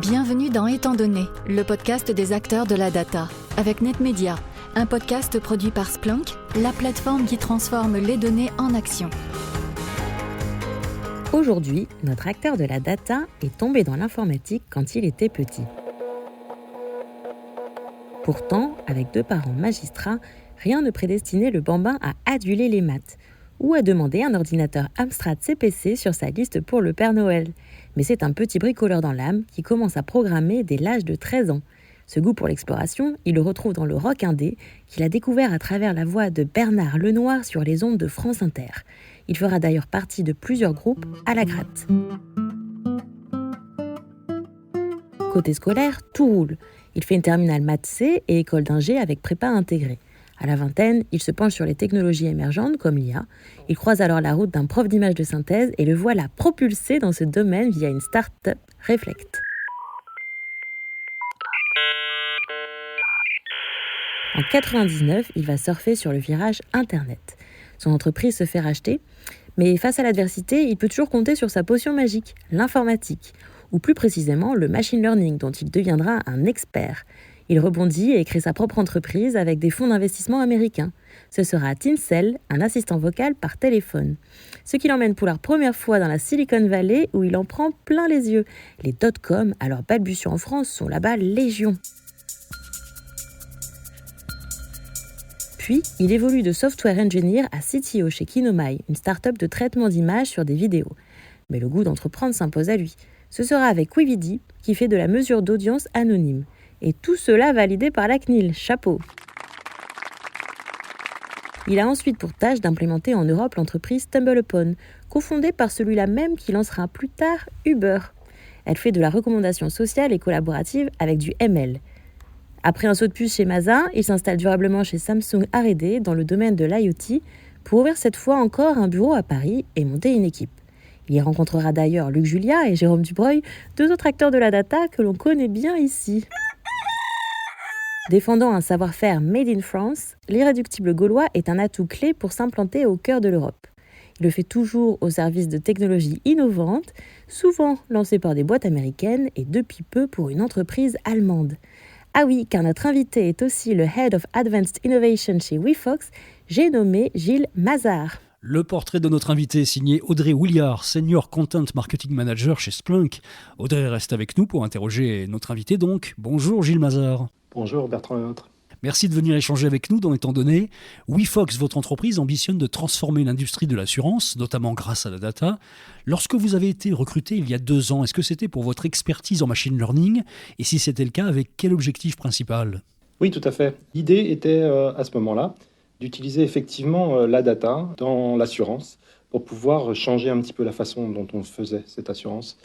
Bienvenue dans Étant donné, le podcast des acteurs de la data, avec NetMedia, un podcast produit par Splunk, la plateforme qui transforme les données en action. Aujourd'hui, notre acteur de la data est tombé dans l'informatique quand il était petit. Pourtant, avec 2 parents magistrats, rien ne prédestinait le bambin à aduler les maths ou à demander un ordinateur Amstrad CPC sur sa liste pour le Père Noël. Mais c'est un petit bricoleur dans l'âme qui commence à programmer dès l'âge de 13 ans. Ce goût pour l'exploration, il le retrouve dans le rock indé qu'il a découvert à travers la voix de Bernard Lenoir sur les ondes de France Inter. Il fera d'ailleurs partie de plusieurs groupes à la gratte. Côté scolaire, tout roule. Il fait une terminale maths C et école d'ingé avec prépa intégrée. À la vingtaine, il se penche sur les technologies émergentes comme l'IA. Il croise alors la route d'un prof d'image de synthèse et le voilà propulsé dans ce domaine via une start-up, Reflect. En 99, il va surfer sur le virage Internet. Son entreprise se fait racheter, mais face à l'adversité, il peut toujours compter sur sa potion magique, l'informatique, ou plus précisément le machine learning dont il deviendra un expert. Il rebondit et crée sa propre entreprise avec des fonds d'investissement américains. Ce sera Tincell, un assistant vocal par téléphone. Ce qui l'emmène pour la première fois dans la Silicon Valley où il en prend plein les yeux. Les dot-com, alors balbutiants en France, sont là-bas légion. Puis, il évolue de software engineer à CTO chez Kinomai, une start-up de traitement d'images sur des vidéos. Mais le goût d'entreprendre s'impose à lui. Ce sera avec Quividi, qui fait de la mesure d'audience anonyme. Et tout cela validé par la CNIL. Chapeau. Il a ensuite pour tâche d'implémenter en Europe l'entreprise StumbleUpon, cofondée par celui-là même qui lancera plus tard Uber. Elle fait de la recommandation sociale et collaborative avec du ML. Après un saut de puce chez Mazar, il s'installe durablement chez Samsung R&D dans le domaine de l'IoT pour ouvrir cette fois encore un bureau à Paris et monter une équipe. Il y rencontrera d'ailleurs Luc Julia et Jérôme Dubreuil, 2 autres acteurs de la data que l'on connaît bien ici. Défendant un savoir-faire made in France, l'irréductible gaulois est un atout clé pour s'implanter au cœur de l'Europe. Il le fait toujours au service de technologies innovantes, souvent lancées par des boîtes américaines et depuis peu pour une entreprise allemande. Ah oui, car notre invité est aussi le Head of Advanced Innovation chez WeFox, j'ai nommé Gilles Mazar. Le portrait de notre invité signé Audrey Williard, Senior Content Marketing Manager chez Splunk. Audrey reste avec nous pour interroger notre invité donc. Bonjour Gilles Mazar. Bonjour Bertrand Lemaitre. Merci de venir échanger avec nous dans Étant donné. WeFox, votre entreprise, ambitionne de transformer l'industrie de l'assurance, notamment grâce à la data. Lorsque vous avez été recruté il y a 2 ans, est-ce que c'était pour votre expertise en machine learning ? Et si c'était le cas, avec quel objectif principal ? Oui, tout à fait. L'idée était à ce moment-là d'utiliser effectivement la data dans l'assurance pour pouvoir changer un petit peu la façon dont on faisait cette assurance.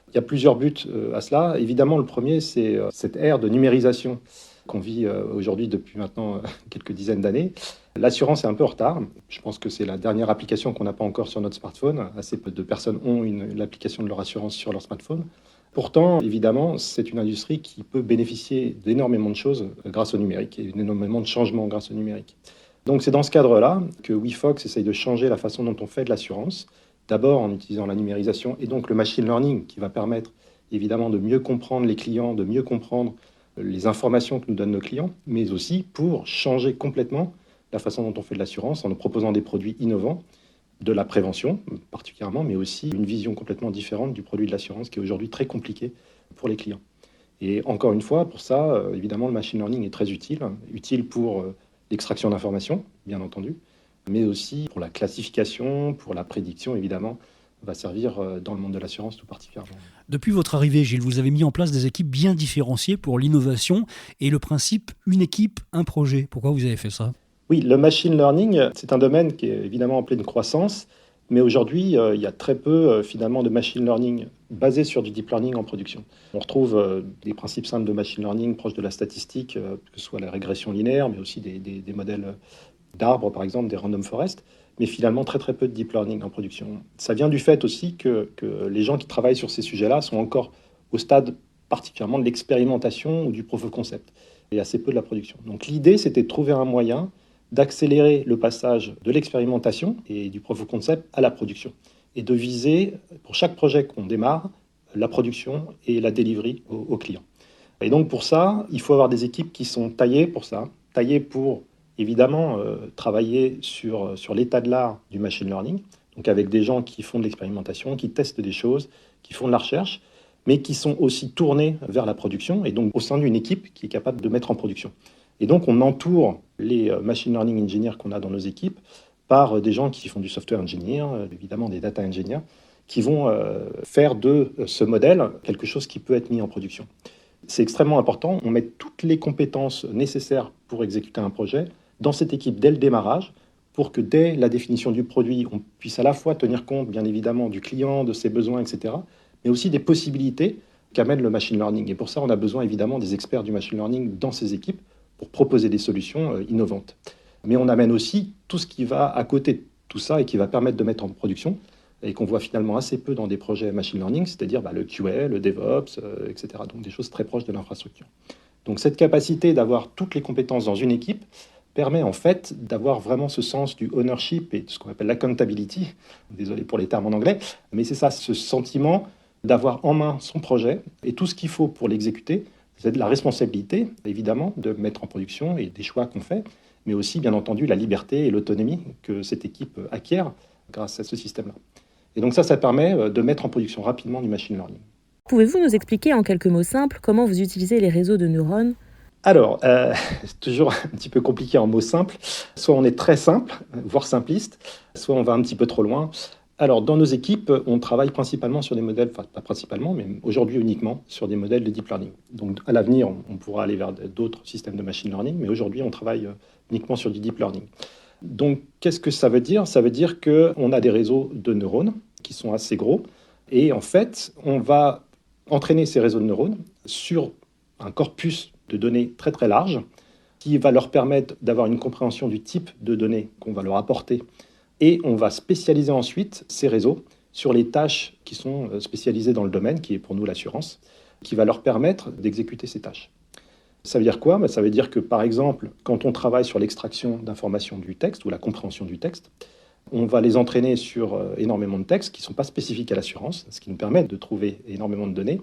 Il y a plusieurs buts à cela. Évidemment, le premier, c'est cette ère de numérisation qu'on vit aujourd'hui depuis maintenant quelques dizaines d'années. L'assurance est un peu en retard. Je pense que c'est la dernière application qu'on n'a pas encore sur notre smartphone. Assez peu de personnes ont l'application de leur assurance sur leur smartphone. Pourtant, évidemment, c'est une industrie qui peut bénéficier d'énormément de choses grâce au numérique et d'énormément de changements grâce au numérique. Donc c'est dans ce cadre-là que WeFox essaye de changer la façon dont on fait de l'assurance. D'abord en utilisant la numérisation et donc le machine learning qui va permettre évidemment de mieux comprendre les clients, de mieux comprendre les informations que nous donnent nos clients, mais aussi pour changer complètement la façon dont on fait de l'assurance en nous proposant des produits innovants, de la prévention particulièrement, mais aussi une vision complètement différente du produit de l'assurance qui est aujourd'hui très compliqué pour les clients. Et encore une fois, pour ça, évidemment, le machine learning est très utile pour l'extraction d'informations, bien entendu, mais aussi pour la classification, pour la prédiction, évidemment, va servir dans le monde de l'assurance tout particulièrement. Depuis votre arrivée, Gilles, vous avez mis en place des équipes bien différenciées pour l'innovation et le principe une équipe, un projet. Pourquoi vous avez fait ça ? Oui, le machine learning, c'est un domaine qui est évidemment en pleine croissance, mais aujourd'hui, il y a très peu finalement de machine learning basé sur du deep learning en production. On retrouve des principes simples de machine learning proches de la statistique, que ce soit la régression linéaire, mais aussi des modèles d'arbres, par exemple, des random forests, mais finalement très très peu de deep learning en production. Ça vient du fait aussi que les gens qui travaillent sur ces sujets-là sont encore au stade particulièrement de l'expérimentation ou du proof of concept, et assez peu de la production. Donc l'idée, c'était de trouver un moyen d'accélérer le passage de l'expérimentation et du proof of concept à la production, et de viser, pour chaque projet qu'on démarre, la production et la delivery aux clients. Et donc pour ça, il faut avoir des équipes qui sont taillées pour ça, taillées pour évidemment travailler sur l'état de l'art du machine learning, donc avec des gens qui font de l'expérimentation, qui testent des choses, qui font de la recherche, mais qui sont aussi tournés vers la production, et donc au sein d'une équipe qui est capable de mettre en production. Et donc on entoure les machine learning engineers qu'on a dans nos équipes par des gens qui font du software engineer, évidemment des data engineers, qui vont faire de ce modèle quelque chose qui peut être mis en production. C'est extrêmement important, on met toutes les compétences nécessaires pour exécuter un projet dans cette équipe dès le démarrage, pour que dès la définition du produit, on puisse à la fois tenir compte, bien évidemment, du client, de ses besoins, etc., mais aussi des possibilités qu'amène le machine learning. Et pour ça, on a besoin évidemment des experts du machine learning dans ces équipes pour proposer des solutions innovantes. Mais on amène aussi tout ce qui va à côté de tout ça et qui va permettre de mettre en production, et qu'on voit finalement assez peu dans des projets machine learning, c'est-à-dire le QA, le DevOps, etc. Donc des choses très proches de l'infrastructure. Donc cette capacité d'avoir toutes les compétences dans une équipe permet en fait d'avoir vraiment ce sens du ownership et de ce qu'on appelle l'accountability. Désolé pour les termes en anglais, mais c'est ça, ce sentiment d'avoir en main son projet et tout ce qu'il faut pour l'exécuter. C'est de la responsabilité, évidemment, de mettre en production et des choix qu'on fait, mais aussi, bien entendu, la liberté et l'autonomie que cette équipe acquiert grâce à ce système-là. Et donc ça permet de mettre en production rapidement du machine learning. Pouvez-vous nous expliquer en quelques mots simples comment vous utilisez les réseaux de neurones ? Alors, c'est toujours un petit peu compliqué en mots simples. Soit on est très simple, voire simpliste, soit on va un petit peu trop loin. Alors, dans nos équipes, on travaille principalement sur des modèles, enfin pas principalement, mais aujourd'hui uniquement sur des modèles de deep learning. Donc à l'avenir, on pourra aller vers d'autres systèmes de machine learning, mais aujourd'hui, on travaille uniquement sur du deep learning. Donc, qu'est-ce que ça veut dire ? Ça veut dire qu'on a des réseaux de neurones qui sont assez gros, et en fait, on va entraîner ces réseaux de neurones sur un corpus de données très très large, qui va leur permettre d'avoir une compréhension du type de données qu'on va leur apporter. Et on va spécialiser ensuite ces réseaux sur les tâches qui sont spécialisées dans le domaine, qui est pour nous l'assurance, qui va leur permettre d'exécuter ces tâches. Ça veut dire quoi ? Ça veut dire que, par exemple, quand on travaille sur l'extraction d'informations du texte ou la compréhension du texte, on va les entraîner sur énormément de textes qui ne sont pas spécifiques à l'assurance, ce qui nous permet de trouver énormément de données.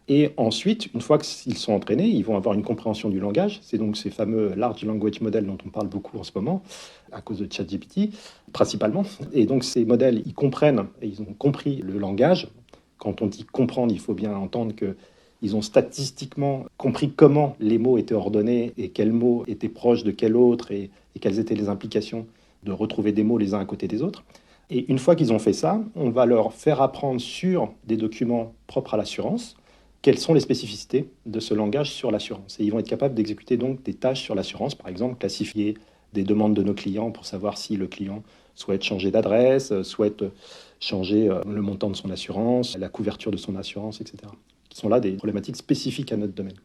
Et ensuite, une fois qu'ils sont entraînés, ils vont avoir une compréhension du langage. C'est donc ces fameux large language models dont on parle beaucoup en ce moment, à cause de ChatGPT, principalement. Et donc ces modèles, ils comprennent et ils ont compris le langage. Quand on dit comprendre, il faut bien entendre qu'ils ont statistiquement compris comment les mots étaient ordonnés et quels mots étaient proches de quel autre et quelles étaient les implications de retrouver des mots les uns à côté des autres. Et une fois qu'ils ont fait ça, on va leur faire apprendre sur des documents propres à l'assurance quelles sont les spécificités de ce langage sur l'assurance. Et ils vont être capables d'exécuter donc des tâches sur l'assurance, par exemple classifier des demandes de nos clients pour savoir si le client souhaite changer d'adresse, souhaite changer le montant de son assurance, la couverture de son assurance, etc. Qui sont là des problématiques spécifiques à notre domaine.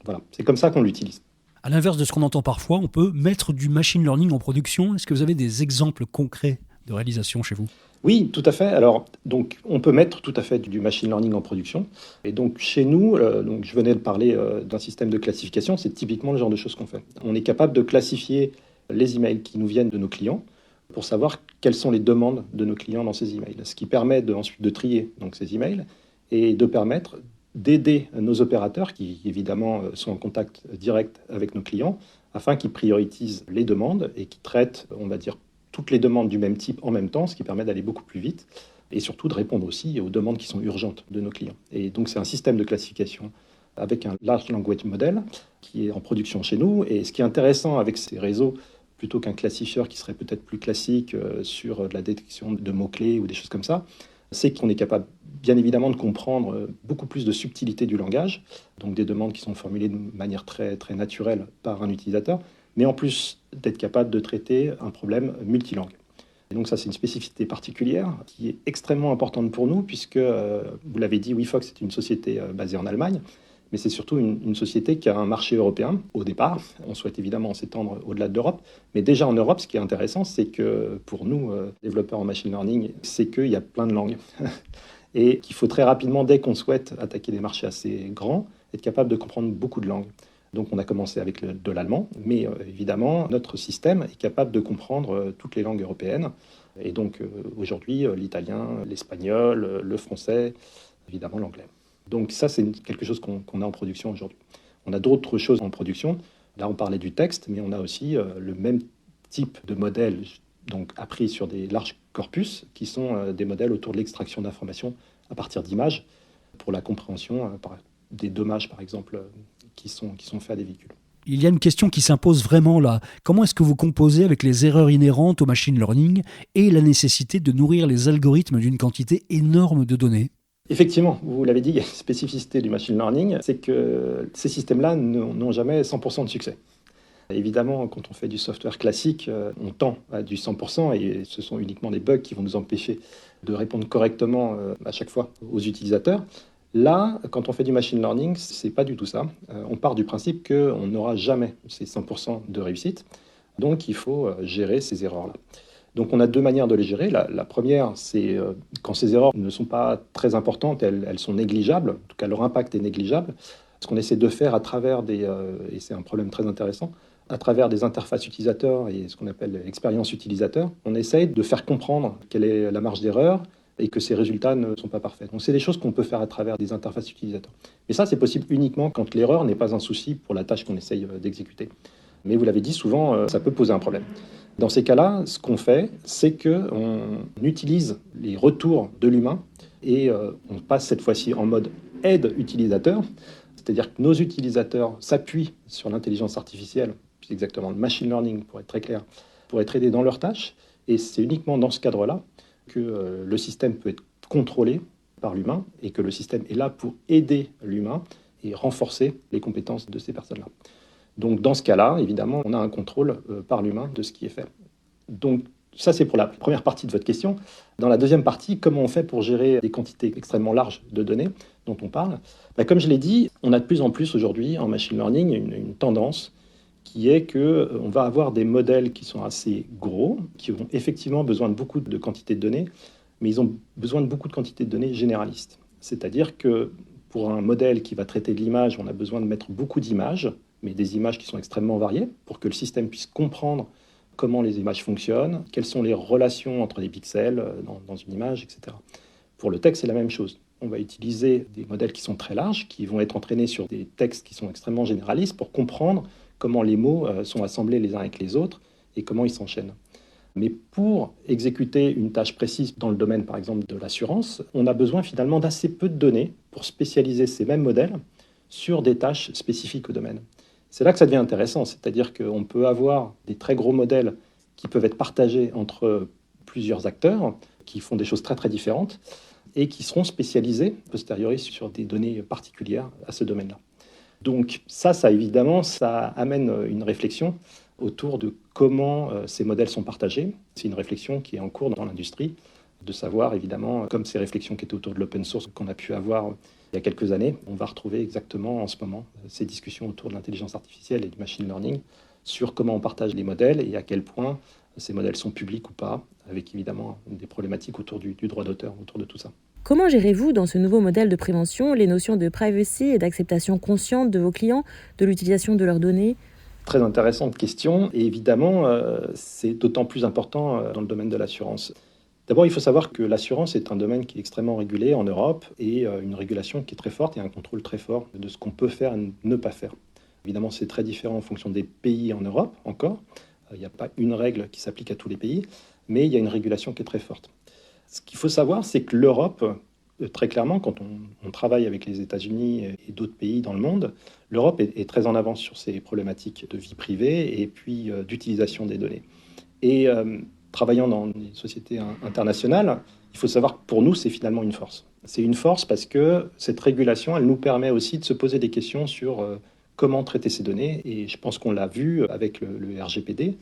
Voilà, c'est comme ça qu'on l'utilise. À l'inverse de ce qu'on entend parfois, on peut mettre du machine learning en production. Est-ce que vous avez des exemples concrets de réalisation chez vous ? Oui, tout à fait. Alors, donc, on peut mettre tout à fait du machine learning en production. Et donc, chez nous, donc, je venais de parler d'un système de classification. C'est typiquement le genre de choses qu'on fait. On est capable de classifier les emails qui nous viennent de nos clients pour savoir quelles sont les demandes de nos clients dans ces emails. Ce qui permet ensuite de trier donc, ces emails et de permettre d'aider nos opérateurs qui, évidemment, sont en contact direct avec nos clients afin qu'ils priorisent les demandes et qu'ils traitent, on va dire, toutes les demandes du même type en même temps, ce qui permet d'aller beaucoup plus vite et surtout de répondre aussi aux demandes qui sont urgentes de nos clients. Et donc, c'est un système de classification avec un large language model qui est en production chez nous. Et ce qui est intéressant avec ces réseaux, plutôt qu'un classifieur qui serait peut-être plus classique sur la détection de mots-clés ou des choses comme ça, c'est qu'on est capable, bien évidemment, de comprendre beaucoup plus de subtilité du langage, donc des demandes qui sont formulées de manière très, très naturelle par un utilisateur, mais en plus d'être capable de traiter un problème multilangue. Et donc ça, c'est une spécificité particulière qui est extrêmement importante pour nous, puisque, vous l'avez dit, WeFox est une société basée en Allemagne, mais c'est surtout une société qui a un marché européen au départ. On souhaite évidemment s'étendre au-delà de l'Europe, mais déjà en Europe, ce qui est intéressant, c'est que pour nous, développeurs en machine learning, c'est qu'il y a plein de langues. Et qu'il faut très rapidement, dès qu'on souhaite attaquer des marchés assez grands, être capable de comprendre beaucoup de langues. Donc on a commencé avec de l'allemand, mais évidemment, notre système est capable de comprendre toutes les langues européennes. Et donc aujourd'hui, l'italien, l'espagnol, le français, évidemment l'anglais. Donc ça, c'est quelque chose qu'on a en production aujourd'hui. On a d'autres choses en production. Là, on parlait du texte, mais on a aussi le même type de modèle, donc appris sur des larges corpus, qui sont des modèles autour de l'extraction d'informations à partir d'images, pour la compréhension des dommages, par exemple, qui sont faits à des véhicules. Il y a une question qui s'impose vraiment là. Comment est-ce que vous composez avec les erreurs inhérentes au machine learning et la nécessité de nourrir les algorithmes d'une quantité énorme de données ? Effectivement, vous l'avez dit, il y a une spécificité du machine learning, c'est que ces systèmes-là n'ont jamais 100% de succès. Évidemment, quand on fait du software classique, on tend à du 100% et ce sont uniquement des bugs qui vont nous empêcher de répondre correctement à chaque fois aux utilisateurs. Là, quand on fait du machine learning, c'est pas du tout ça. On part du principe qu'on n'aura jamais ces 100% de réussite. Donc, il faut gérer ces erreurs-là. Donc, on a deux manières de les gérer. La première, c'est quand ces erreurs ne sont pas très importantes, elles sont négligeables. En tout cas, leur impact est négligeable. Ce qu'on essaie de faire à travers et c'est un problème très intéressant, à travers des interfaces utilisateurs et ce qu'on appelle l'expérience utilisateur, on essaye de faire comprendre quelle est la marge d'erreur et que ces résultats ne sont pas parfaits. Donc c'est des choses qu'on peut faire à travers des interfaces utilisateurs. Et ça, c'est possible uniquement quand l'erreur n'est pas un souci pour la tâche qu'on essaye d'exécuter. Mais vous l'avez dit, souvent, ça peut poser un problème. Dans ces cas-là, ce qu'on fait, c'est qu'on utilise les retours de l'humain et on passe cette fois-ci en mode aide utilisateur, c'est-à-dire que nos utilisateurs s'appuient sur l'intelligence artificielle, plus exactement le machine learning pour être très clair, pour être aidés dans leurs tâches. Et c'est uniquement dans ce cadre-là que le système peut être contrôlé par l'humain et que le système est là pour aider l'humain et renforcer les compétences de ces personnes-là. Donc dans ce cas-là, évidemment, on a un contrôle par l'humain de ce qui est fait. Donc ça, c'est pour la première partie de votre question. Dans la deuxième partie, comment on fait pour gérer des quantités extrêmement larges de données dont on parle ? Comme je l'ai dit, on a de plus en plus aujourd'hui en machine learning une tendance qui est qu'on va avoir des modèles qui sont assez gros, qui ont effectivement besoin de beaucoup de quantités de données, mais ils ont besoin de beaucoup de quantités de données généralistes. C'est-à-dire que pour un modèle qui va traiter de l'image, on a besoin de mettre beaucoup d'images, mais des images qui sont extrêmement variées, pour que le système puisse comprendre comment les images fonctionnent, quelles sont les relations entre les pixels dans une image, etc. Pour le texte, c'est la même chose. On va utiliser des modèles qui sont très larges, qui vont être entraînés sur des textes qui sont extrêmement généralistes pour comprendre comment les mots sont assemblés les uns avec les autres et comment ils s'enchaînent. Mais pour exécuter une tâche précise dans le domaine, par exemple, de l'assurance, on a besoin finalement d'assez peu de données pour spécialiser ces mêmes modèles sur des tâches spécifiques au domaine. C'est là que ça devient intéressant, c'est-à-dire qu'on peut avoir des très gros modèles qui peuvent être partagés entre plusieurs acteurs qui font des choses très très différentes et qui seront spécialisés a posteriori sur des données particulières à ce domaine-là. Donc ça évidemment, ça amène une réflexion autour de comment ces modèles sont partagés. C'est une réflexion qui est en cours dans l'industrie, de savoir évidemment, comme ces réflexions qui étaient autour de l'open source qu'on a pu avoir il y a quelques années, on va retrouver exactement en ce moment ces discussions autour de l'intelligence artificielle et du machine learning sur comment on partage les modèles et à quel point ces modèles sont publics ou pas, avec évidemment des problématiques autour du droit d'auteur, autour de tout ça. Comment gérez-vous dans ce nouveau modèle de prévention les notions de privacy et d'acceptation consciente de vos clients, de l'utilisation de leurs données ? Très intéressante question et évidemment c'est d'autant plus important dans le domaine de l'assurance. D'abord, il faut savoir que l'assurance est un domaine qui est extrêmement régulé en Europe et une régulation qui est très forte et un contrôle très fort de ce qu'on peut faire et ne pas faire. Évidemment, c'est très différent en fonction des pays en Europe encore. Il n'y a pas une règle qui s'applique à tous les pays, mais il y a une régulation qui est très forte. Ce qu'il faut savoir, c'est que l'Europe, très clairement, quand on travaille avec les États-Unis et d'autres pays dans le monde, l'Europe est très en avance sur ces problématiques de vie privée et puis d'utilisation des données. Et travaillant dans des sociétés internationales, il faut savoir que pour nous, c'est finalement une force. C'est une force parce que cette régulation, elle nous permet aussi de se poser des questions sur comment traiter ces données. Et je pense qu'on l'a vu avec le RGPD.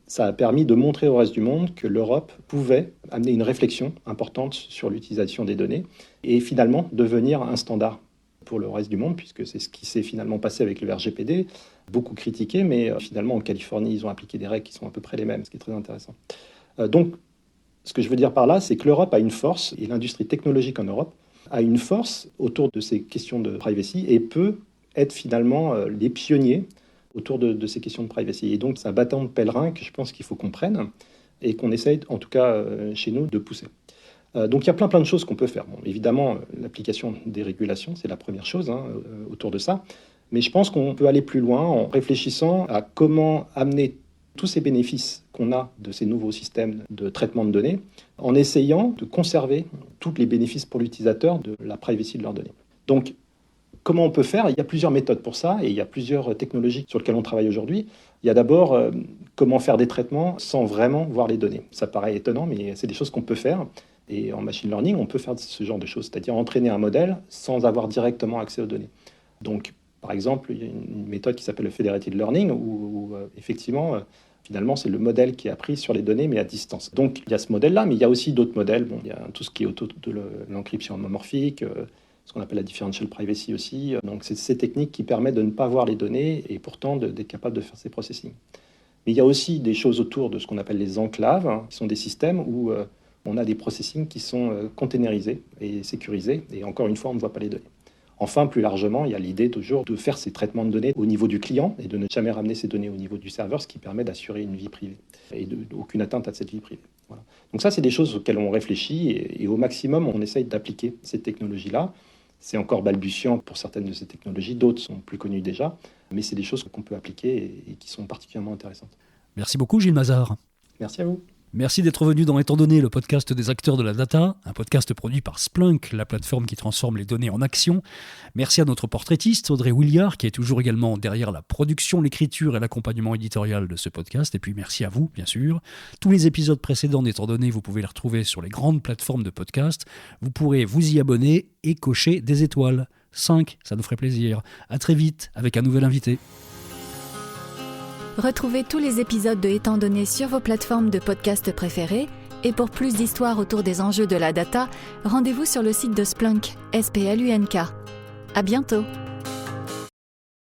Ça a permis de montrer au reste du monde que l'Europe pouvait amener une réflexion importante sur l'utilisation des données et finalement devenir un standard pour le reste du monde, puisque c'est ce qui s'est finalement passé avec le RGPD, beaucoup critiqué, mais finalement en Californie, ils ont appliqué des règles qui sont à peu près les mêmes, ce qui est très intéressant. Donc, ce que je veux dire par là, c'est que l'Europe a une force, et l'industrie technologique en Europe a une force autour de ces questions de privacy et peut être finalement les pionniers autour de ces questions de privacy. Et donc, c'est un bâton de pèlerin que je pense qu'il faut qu'on prenne et qu'on essaye, en tout cas chez nous, de pousser. Donc il y a plein de choses qu'on peut faire. Bon, évidemment, l'application des régulations, c'est la première chose autour de ça. Mais je pense qu'on peut aller plus loin en réfléchissant à comment amener tous ces bénéfices qu'on a de ces nouveaux systèmes de traitement de données, en essayant de conserver tous les bénéfices pour l'utilisateur de la privacy de leurs données. Donc, comment on peut faire ? Il y a plusieurs méthodes pour ça et il y a plusieurs technologies sur lesquelles on travaille aujourd'hui. Il y a d'abord comment faire des traitements sans vraiment voir les données. Ça paraît étonnant, mais c'est des choses qu'on peut faire. Et en machine learning, on peut faire ce genre de choses, c'est-à-dire entraîner un modèle sans avoir directement accès aux données. Donc, par exemple, il y a une méthode qui s'appelle le federated learning où effectivement, finalement, c'est le modèle qui est appris sur les données, mais à distance. Donc, il y a ce modèle-là, mais il y a aussi d'autres modèles. Bon, il y a tout ce qui est autour de l'encryption homomorphique, ce qu'on appelle la differential privacy aussi. Donc, c'est ces techniques qui permettent de ne pas voir les données et pourtant d'être capable de faire ces processing. Mais il y a aussi des choses autour de ce qu'on appelle les enclaves, qui sont des systèmes où on a des processing qui sont containerisés et sécurisés. Et encore une fois, on ne voit pas les données. Enfin, plus largement, il y a l'idée toujours de faire ces traitements de données au niveau du client et de ne jamais ramener ces données au niveau du serveur, ce qui permet d'assurer une vie privée et aucune atteinte à cette vie privée. Voilà. Donc ça, c'est des choses auxquelles on réfléchit et au maximum, on essaye d'appliquer ces technologies-là. C'est encore balbutiant pour certaines de ces technologies, d'autres sont plus connues déjà, mais c'est des choses qu'on peut appliquer et qui sont particulièrement intéressantes. Merci beaucoup Gilles Mazard. Merci à vous. Merci d'être venu dans Étant donné, le podcast des acteurs de la data, un podcast produit par Splunk, la plateforme qui transforme les données en action. Merci à notre portraitiste, Audrey Williard, qui est toujours également derrière la production, l'écriture et l'accompagnement éditorial de ce podcast. Et puis merci à vous, bien sûr. Tous les épisodes précédents d'Étant donné, vous pouvez les retrouver sur les grandes plateformes de podcast. Vous pourrez vous y abonner et cocher des étoiles. 5, ça nous ferait plaisir. À très vite avec un nouvel invité. Retrouvez tous les épisodes de Étant donné sur vos plateformes de podcast préférées et pour plus d'histoires autour des enjeux de la data, rendez-vous sur le site de Splunk, SPLUNK. À bientôt.